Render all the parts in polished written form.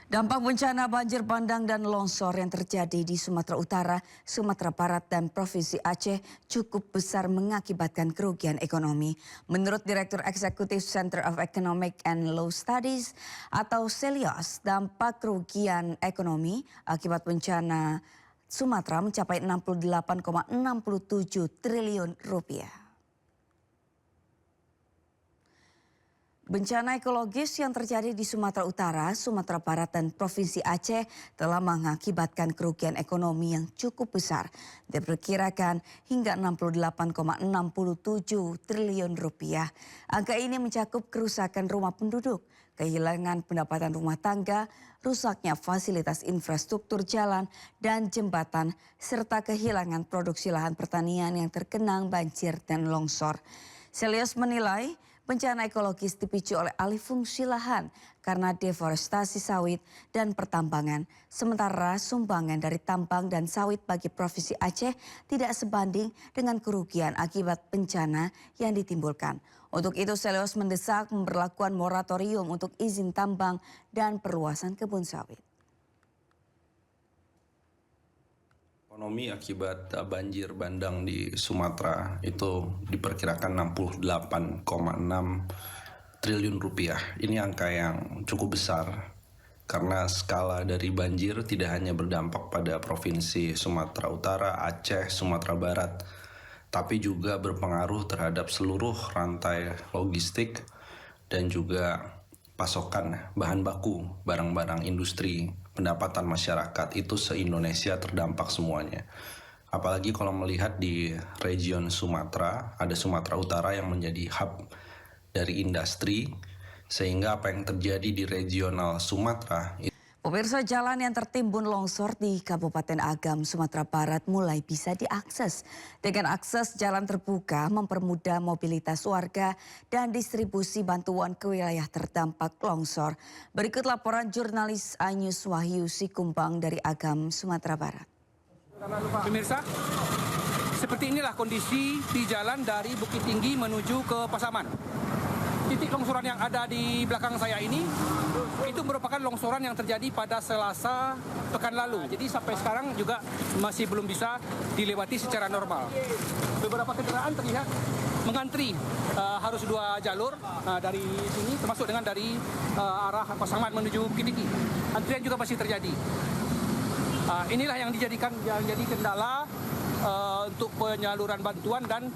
Dampak bencana banjir bandang dan longsor yang terjadi di Sumatera Utara, Sumatera Barat, dan Provinsi Aceh cukup besar mengakibatkan kerugian ekonomi. Menurut Direktur Eksekutif Center of Economic and Law Studies atau CELIOS, dampak kerugian ekonomi akibat bencana Sumatera mencapai 68,67 triliun rupiah. Bencana ekologis yang terjadi di Sumatera Utara, Sumatera Barat, dan Provinsi Aceh telah mengakibatkan kerugian ekonomi yang cukup besar. Diperkirakan hingga 68,67 triliun rupiah. Angka ini mencakup kerusakan rumah penduduk, kehilangan pendapatan rumah tangga, rusaknya fasilitas infrastruktur jalan dan jembatan, serta kehilangan produksi lahan pertanian yang tergenang banjir dan longsor. CELIOS menilai bencana ekologis dipicu oleh alih fungsi lahan karena deforestasi sawit dan pertambangan. Sementara sumbangan dari tambang dan sawit bagi Provinsi Aceh tidak sebanding dengan kerugian akibat bencana yang ditimbulkan. Untuk itu CELIOS mendesak pemberlakuan moratorium untuk izin tambang dan perluasan kebun sawit. Ekonomi akibat banjir bandang di Sumatera itu diperkirakan 68,6 triliun rupiah. Ini angka yang cukup besar karena skala dari banjir tidak hanya berdampak pada Provinsi Sumatera Utara, Aceh, Sumatera Barat, tapi juga berpengaruh terhadap seluruh rantai logistik dan juga pasokan bahan baku, barang-barang industri, pendapatan masyarakat itu se-Indonesia terdampak semuanya. Apalagi kalau melihat di region Sumatera, ada Sumatera Utara yang menjadi hub dari industri, sehingga apa yang terjadi di regional Sumatera Pemirsa, jalan yang tertimbun longsor di Kabupaten Agam, Sumatera Barat mulai bisa diakses. Dengan akses jalan terbuka mempermudah mobilitas warga dan distribusi bantuan ke wilayah terdampak longsor. Berikut laporan jurnalis Anyus Wahyu Sikumbang dari Agam, Sumatera Barat. Pemirsa, seperti inilah kondisi di jalan dari Bukit Tinggi menuju ke Pasaman. Titik longsoran yang ada di belakang saya ini, itu merupakan longsoran yang terjadi pada Selasa pekan lalu. Jadi sampai sekarang juga masih belum bisa dilewati secara normal. Beberapa kendaraan terlihat mengantri harus 2 jalur dari sini, termasuk dengan dari arah Pasaman menuju Bukit Tinggi. Antrian juga masih terjadi. Inilah yang jadi kendala untuk penyaluran bantuan dan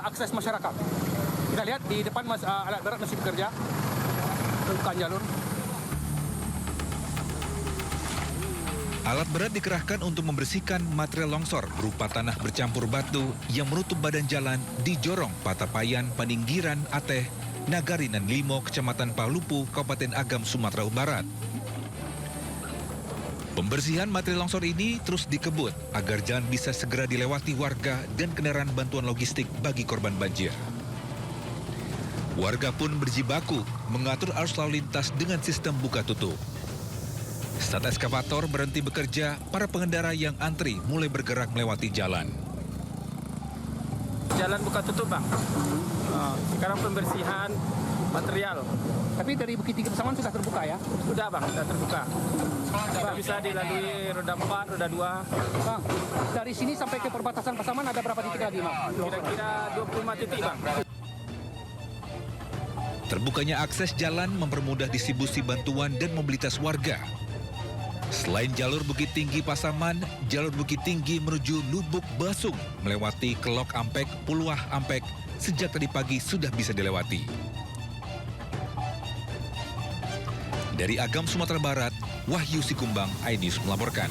akses masyarakat. Kita lihat di depan alat berat masih bekerja, bukan jalur. Alat berat dikerahkan untuk membersihkan material longsor berupa tanah bercampur batu yang menutup badan jalan di Jorong, Patapayan, Paninggiran, Ateh, Nagari, dan Limo, Kecamatan Palupu, Kabupaten Agam, Sumatera Barat. Pembersihan material longsor ini terus dikebut agar jalan bisa segera dilewati warga dan kendaraan bantuan logistik bagi korban banjir. Warga pun berjibaku mengatur arus lalu lintas dengan sistem buka tutup. Saat eskavator berhenti bekerja, para pengendara yang antri mulai bergerak melewati jalan. Jalan buka tutup, Bang. Sekarang pembersihan material. Tapi dari Bukit Tinggi Pasaman sudah terbuka ya? Sudah, Bang, sudah terbuka. Sudah bisa dilalui roda 4, roda 2. Bang, dari sini sampai ke perbatasan Pasaman ada berapa titik lagi, Bang? Kira-kira 25 titik, Bang. Terbukanya akses jalan mempermudah distribusi bantuan dan mobilitas warga. Selain jalur Bukit Tinggi Pasaman, jalur Bukit Tinggi menuju Lubuk Basung melewati Kelok Ampek, Puluah Ampek sejak tadi pagi sudah bisa dilewati. Dari Agam, Sumatera Barat, Wahyu Sikumbang, iNews melaporkan.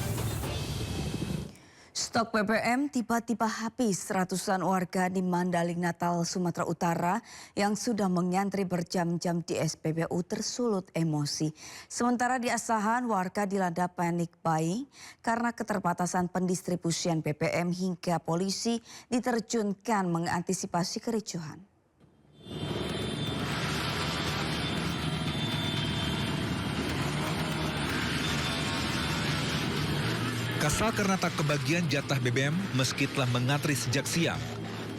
Stok BBM tiba-tiba habis. Ratusan warga di Mandaling Natal, Sumatera Utara yang sudah mengantri berjam-jam di SPBU tersulut emosi. Sementara di Asahan, warga dilanda panik buying karena keterbatasan pendistribusian BBM hingga polisi diterjunkan mengantisipasi kericuhan. Kesal karena tak kebagian jatah BBM meski telah mengantri sejak siang.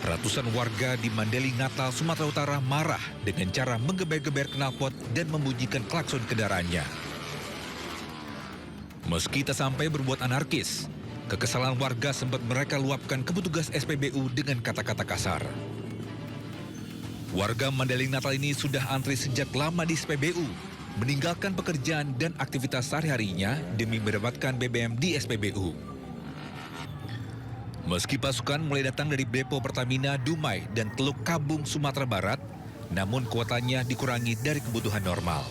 Ratusan warga di Mandaling Natal, Sumatera Utara marah dengan cara menggeber-geber knalpot dan membunyikan klakson kendaraannya. Meski tak sampai berbuat anarkis, kekesalan warga sempat mereka luapkan ke petugas SPBU dengan kata-kata kasar. Warga Mandailing Natal ini sudah antri sejak lama di SPBU, meninggalkan pekerjaan dan aktivitas sehari-harinya demi mendapatkan BBM di SPBU. Meski pasukan mulai datang dari depo Pertamina Dumai dan Teluk Kabung, Sumatera Barat, namun kuotanya dikurangi dari kebutuhan normal.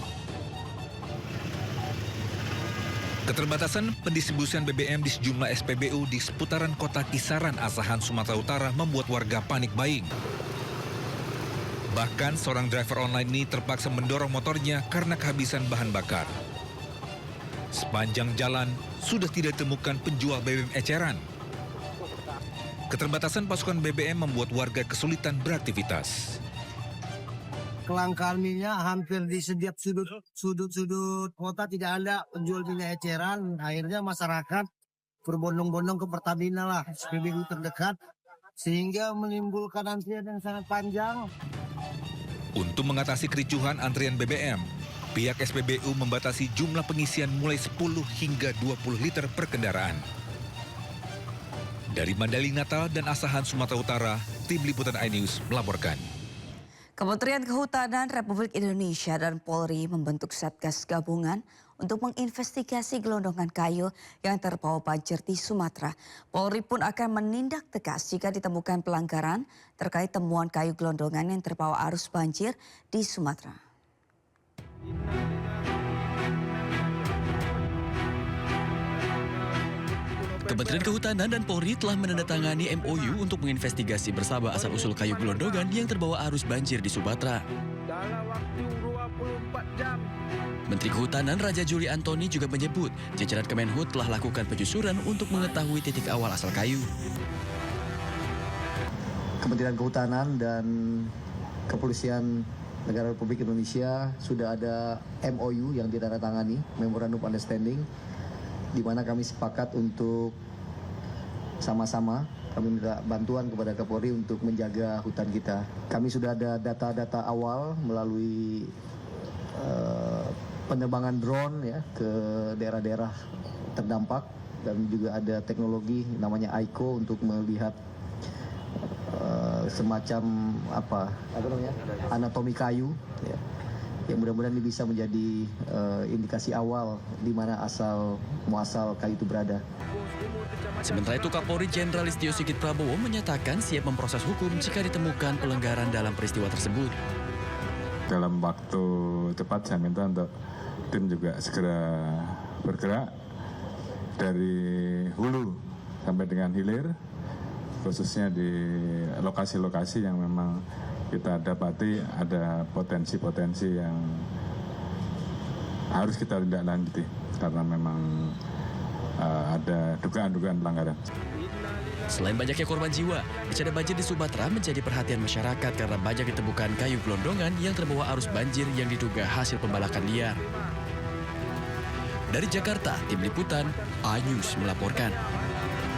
Keterbatasan pendistribusian BBM di sejumlah SPBU di seputaran kota Kisaran, Asahan, Sumatera Utara membuat warga panik buying. Bahkan seorang driver online ini terpaksa mendorong motornya karena kehabisan bahan bakar. Sepanjang jalan sudah tidak ditemukan penjual BBM eceran. Keterbatasan pasokan BBM membuat warga kesulitan beraktivitas. Kelangkaan minyak hampir di setiap sudut kota tidak ada penjual minyak eceran. Akhirnya masyarakat berbondong-bondong ke Pertamina lah, SPBU terdekat, sehingga menimbulkan antrian yang sangat panjang. Untuk mengatasi kericuhan antrian BBM, pihak SPBU membatasi jumlah pengisian mulai 10 hingga 20 liter per kendaraan. Dari Mandailing Natal dan Asahan, Sumatera Utara, Tim Liputan iNews melaporkan. Kementerian Kehutanan Republik Indonesia dan Polri membentuk Satgas Gabungan untuk menginvestigasi gelondongan kayu yang terbawa banjir di Sumatera. Polri pun akan menindak tegas jika ditemukan pelanggaran terkait temuan kayu gelondongan yang terbawa arus banjir di Sumatera. Kementerian Kehutanan dan Polri telah menandatangani MOU untuk menginvestigasi bersama asal-usul kayu gelondongan yang terbawa arus banjir di Sumatera. Dalam waktu 24 jam. Menteri Kehutanan Raja Juli Antoni juga menyebut jajaran Kemenhut telah lakukan penyusuran untuk mengetahui titik awal asal kayu. Kementerian Kehutanan dan Kepolisian Negara Republik Indonesia sudah ada MOU yang ditandatangani, Memorandum of Understanding, di mana kami sepakat untuk sama-sama kami minta bantuan kepada Kapolri untuk menjaga hutan kita. Kami sudah ada data-data awal melalui penerbangan drone ya ke daerah-daerah terdampak, dan juga ada teknologi namanya ICO untuk melihat semacam anatomi kayu ya. Yang mudah-mudahan ini bisa menjadi indikasi awal di mana asal muasal kayu itu berada. Sementara itu Kapolri Jenderal Listio Sigit Prabowo menyatakan siap memproses hukum jika ditemukan pelanggaran dalam peristiwa tersebut. Dalam waktu cepat saya minta untuk tim juga segera bergerak dari hulu sampai dengan hilir, khususnya di lokasi-lokasi yang memang kita dapati ada potensi-potensi yang harus kita tindak lanjuti karena memang ada dugaan-dugaan pelanggaran. Selain banyaknya korban jiwa, bencana banjir di Sumatera menjadi perhatian masyarakat karena banyak ditemukan kayu gelondongan yang terbawa arus banjir yang diduga hasil pembalakan liar. Dari Jakarta, Tim Liputan iNews melaporkan.